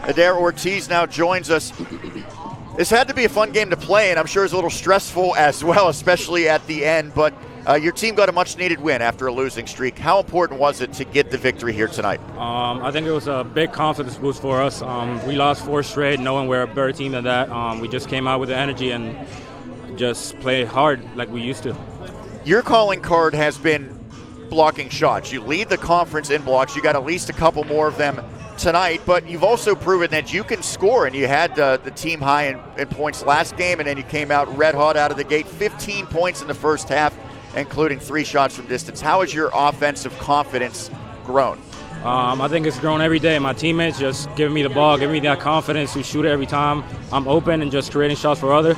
Edir Ortiz now joins us. This had to be a fun game to play, and I'm sure it's a little stressful as well, especially at the end. But your team got a much-needed win after a losing streak. How important was it to get the victory here tonight? I think it was a big confidence boost for us. We lost 4 straight, knowing we're a better team than that. We just came out with the energy and just played hard like we used to. Your calling card has been blocking shots. You lead the conference in blocks. You got at least a couple more of them tonight, but you've also proven that you can score, and you had the team high in points last game, and then you came out red hot out of the gate. 15 points in the first half, including 3 shots from distance. How has your offensive confidence grown? I think it's grown every day. My teammates just giving me the ball, giving me that confidence to shoot it every time I'm open and just creating shots for others.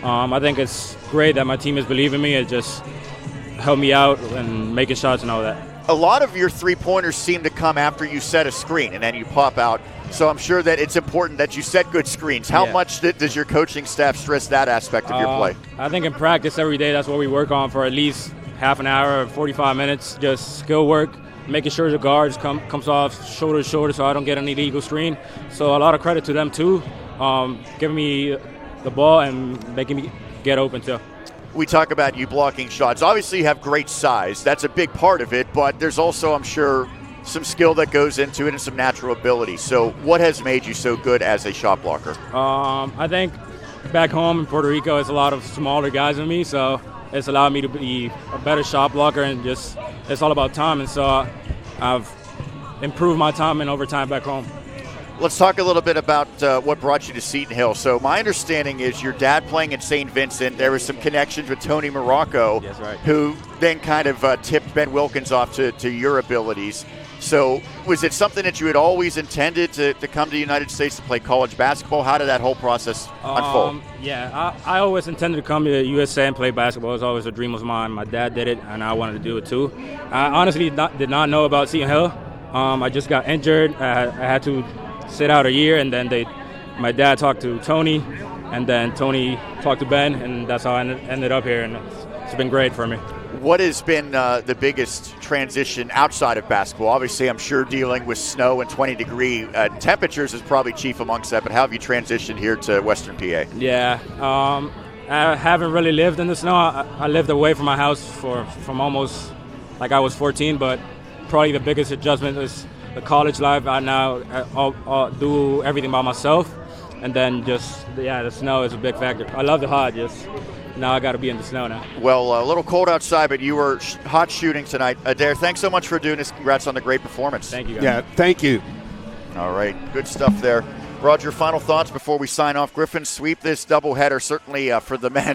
I think it's great that my team is believing me. It just helped me out and making shots and all that. A lot of your three-pointers seem to come after you set a screen and then you pop out. So I'm sure that it's important that you set good screens. How much does your coaching staff stress that aspect of your play? I think in practice every day, that's what we work on for at least half an hour or 45 minutes. Just skill work, making sure the guards comes off shoulder to shoulder so I don't get an illegal screen. So a lot of credit to them too, giving me the ball and making me get open too. We talk about you blocking shots. Obviously, you have great size. That's a big part of it, but there's also, I'm sure, some skill that goes into it and some natural ability. So what has made you so good as a shot blocker? I think back home in Puerto Rico, it's a lot of smaller guys than me, so it's allowed me to be a better shot blocker, and just it's all about time. And so I've improved my timing over time back home. Let's talk a little bit about what brought you to Seton Hill. So my understanding is your dad playing at St. Vincent, there was some connections with Tony Morocco, yes, right, who then kind of tipped Ben Wilkins off to your abilities. So was it something that you had always intended to come to the United States to play college basketball? How did that whole process unfold? Yeah, I always intended to come to the USA and play basketball. It was always a dream of mine. My dad did it, and I wanted to do it too. I honestly did not know about Seton Hill. I just got injured. I had to sit out a year, and then my dad talked to Tony, and then Tony talked to Ben, and that's how I ended up here, and it's been great for me. What has been the biggest transition outside of basketball? Obviously, I'm sure dealing with snow and 20-degree temperatures is probably chief amongst that, but how have you transitioned here to Western PA? Yeah, I haven't really lived in the snow. I lived away from my house from almost like I was 14, but probably the biggest adjustment is the college life. I now I'll do everything by myself, and then the snow is a big factor. I love the hot, just now I got to be in the snow now. Well, a little cold outside, but you were hot shooting tonight. Edir, thanks so much for doing this. Congrats on the great performance. Thank you, guys. Yeah, thank you. All right, good stuff there. Roger, final thoughts before we sign off. Griffins sweep this doubleheader, certainly for the men.